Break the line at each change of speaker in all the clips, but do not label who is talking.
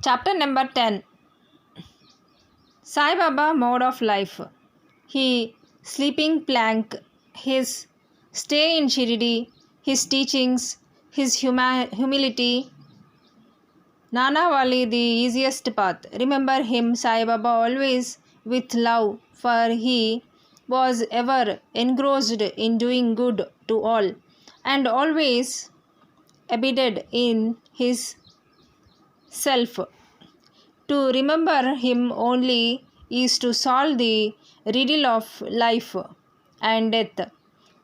Chapter number 10. Sai Baba mode of life. He sleeping plank, his stay in Shirdi, his teachings, his humility. Nana Wali the easiest path. Remember him, Sai Baba, always with love, for he was ever engrossed in doing good to all, and always abided in his self. To remember him only is to solve the riddle of life and death.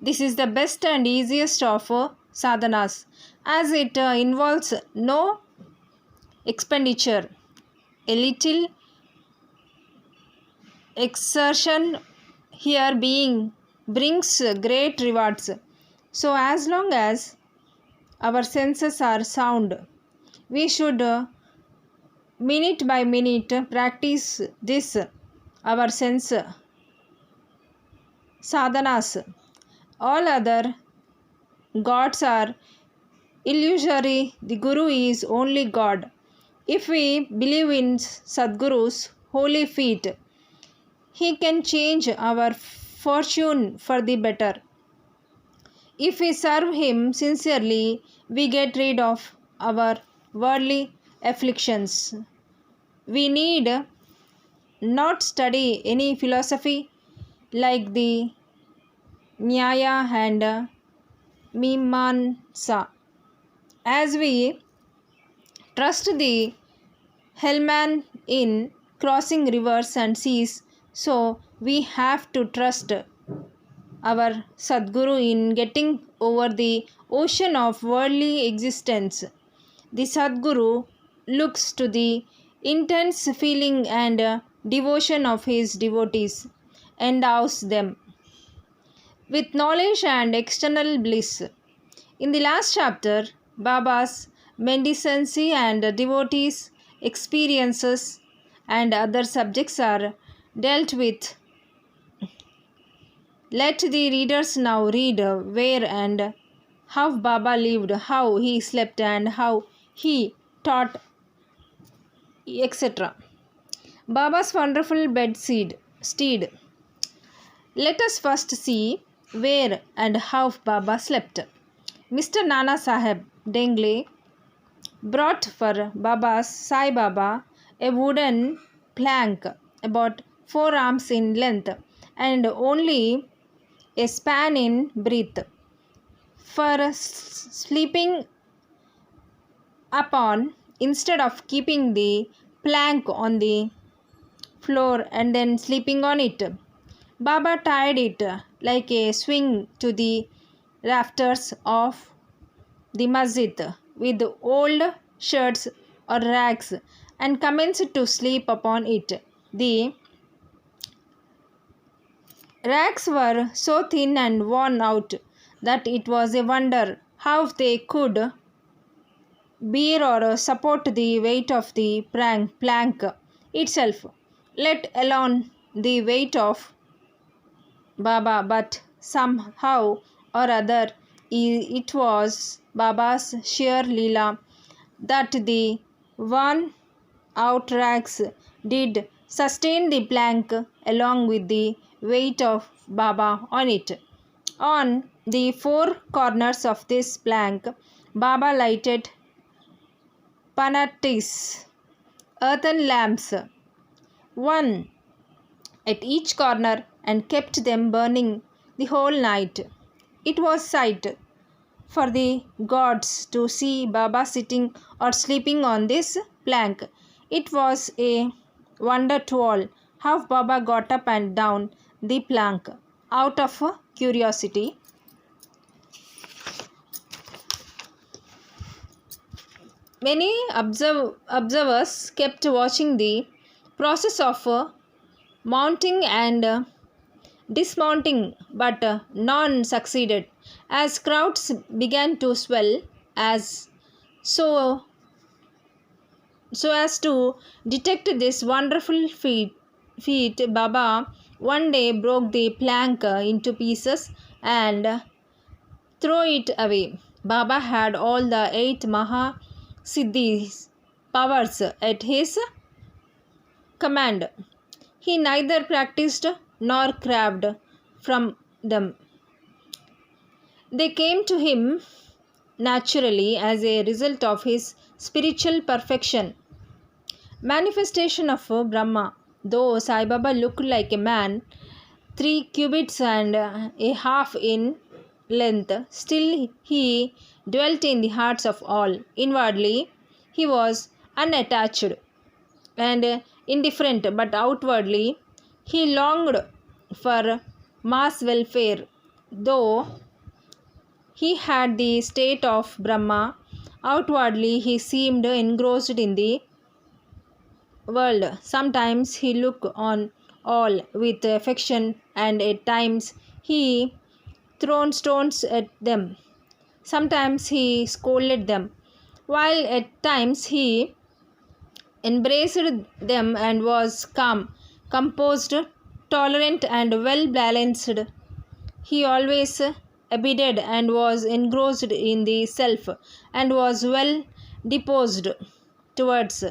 This is the best and easiest of sadhanas, as it involves no expenditure. A little exertion here being brings great rewards. So as long as our senses are sound, we should minute by minute practice this our sense sadhanas. All other gods are illusory. The Guru is only God. If we believe in Sadguru's holy feet, he can change our fortune for the better. If we serve him sincerely, we get rid of our worldly afflictions. We need not study any philosophy like the Nyaya and Mimamsa. As we trust the hellman in crossing rivers and seas, so we have to trust our Sadguru in getting over the ocean of worldly existence. The Sadguru looks to the intense feeling and devotion of his devotees, endows them with knowledge and external bliss. In the last chapter, Baba's mendicancy and devotees' experiences and other subjects are dealt with. Let the readers now read where and how Baba lived, how he slept, and how he taught, etc. Baba's wonderful steed. Let us first see where and how Baba slept. Mr. Nana Saheb Dengle brought for Baba's Sai Baba a wooden plank about 4 arms in length and only a span in breadth for sleeping upon, instead of keeping the plank on the floor and then sleeping on it. Baba tied it like a swing to the rafters of the masjid with old shirts or rags and commenced to sleep upon it. The rags were so thin and worn out that it was a wonder how they could bear or support the weight of the plank itself, let alone the weight of Baba. But somehow or other, it was Baba's sheer leela that the worn out rags did sustain the plank along with the weight of Baba on it. On the 4 corners of this plank, Baba lighted panatis, earthen lamps, one at each corner, and kept them burning the whole night. It was sight for the gods to see Baba sitting or sleeping on this plank. It was a wonder to all how Baba got up and down the plank out of curiosity. Many observers kept watching the process of mounting and dismounting, but none succeeded, as crowds began to swell so as to detect this wonderful feat. Baba one day broke the plank into pieces and threw it away. Baba had all the 8 Maha Siddhis powers at his command. He neither practiced nor craved from them. They came to him naturally as a result of his spiritual perfection. Manifestation of Brahma. Though Sai Baba looked like a man, 3 cubits and a half in length, still he dwelt in the hearts of all. Inwardly, he was unattached and indifferent, but outwardly, he longed for mass welfare. Though he had the state of Brahma, outwardly he seemed engrossed in the world. Sometimes he looked on all with affection, and at times he threw stones at them. Sometimes he scolded them, while at times he embraced them and was calm, composed, tolerant, and well balanced. He always abided and was engrossed in the self, and was well disposed towards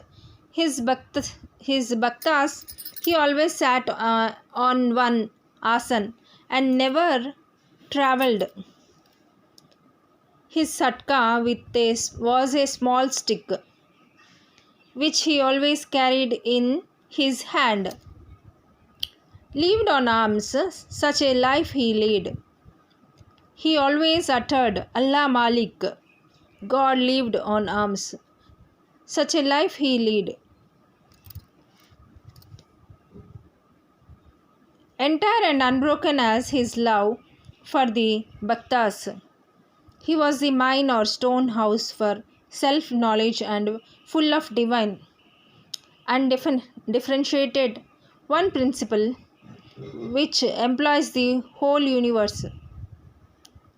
his bhaktas. He always sat on one asan and never travelled. His satka was a small stick, which he always carried in his hand. Lived on alms, such a life he led. He always uttered Allah Malik. God lived on alms. Such a life he led. Entire and unbroken as his love for the bhaktas. He was the mine or stone house for self-knowledge and full of divine, undifferentiated one principle which employs the whole universe.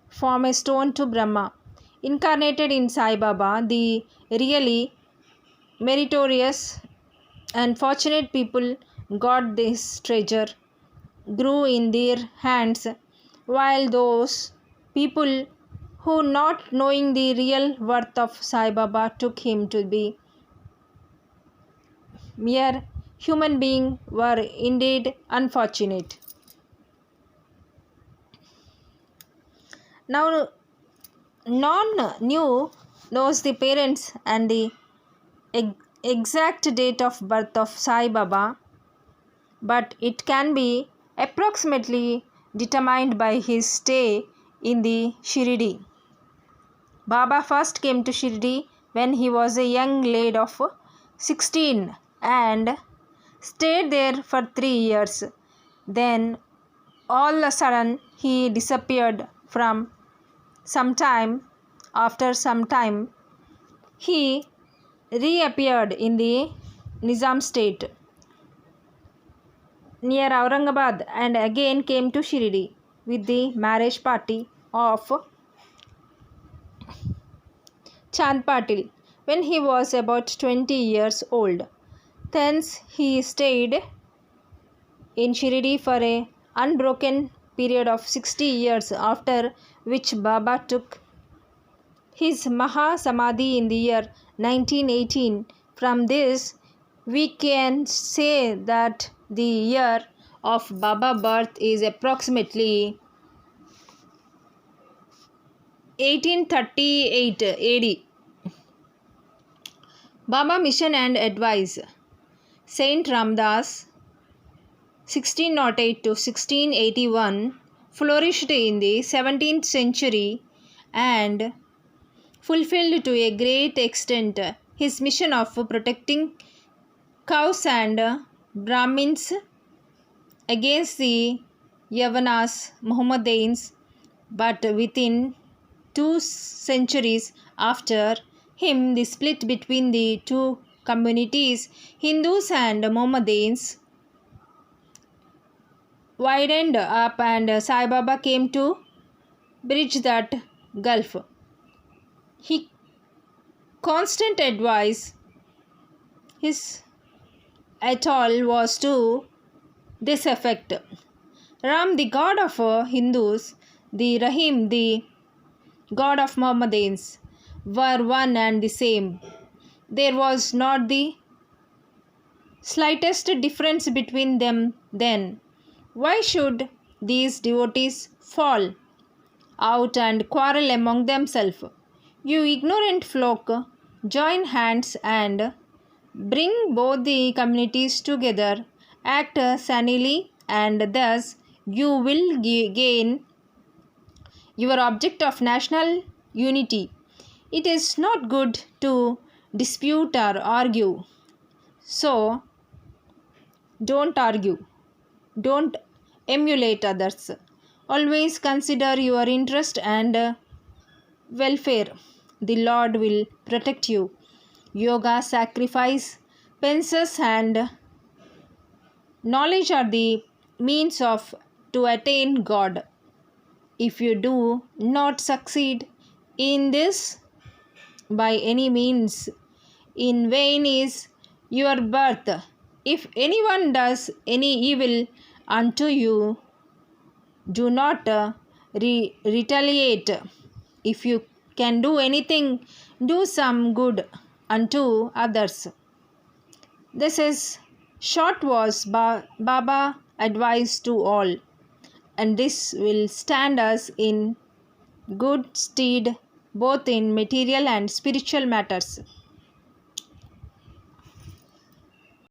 From a stone to Brahma, incarnated in Sai Baba, the really meritorious and fortunate people got this treasure, grew in their hands, while those people who, not knowing the real worth of Sai Baba, took him to be mere human being, were indeed unfortunate. Now, none knows the parents and the exact date of birth of Sai Baba, but it can be approximately determined by his stay in the Shirdi. Baba first came to Shirdi when he was a young lad of 16 and stayed there for 3 years. Then all of a sudden he disappeared. From some time, after some time, he reappeared in the Nizam state near Aurangabad and again came to Shirdi with the marriage party of Chand Patil when he was about 20 years old. Thence he stayed in Shirdi for an unbroken period of 60 years, after which Baba took his Maha Samadhi in the year 1918. From this, we can say that the year of Baba birth is approximately 1838 AD. Baba Mission and Advice. Saint Ramdas 1608 to 1681 flourished in the 17th century and fulfilled to a great extent his mission of protecting cows and Brahmins against the Yavanas, Mohammedans, but within 2 centuries after him, the split between the two communities, Hindus and Mohammedans, widened up and Sai Baba came to bridge that gulf. His constant advice at all was to this effect: Ram, the god of Hindus, the Rahim, the god of Mohammedans, were one and the same. There was not the slightest difference between them then. Why should these devotees fall out and quarrel among themselves? You ignorant flock, join hands and bring both the communities together, act sanely, and thus you will gain your object of national unity. It is not good to dispute or argue. So, don't argue. Don't emulate others. Always consider your interest and welfare. The Lord will protect you. Yoga, sacrifice, penances, and knowledge are the means of to attain God. If you do not succeed in this by any means, in vain is your birth. If anyone does any evil unto you, do not retaliate. If you can do anything, do some good unto others. This is short was Baba advice to all, and this will stand us in good stead both in material and spiritual matters.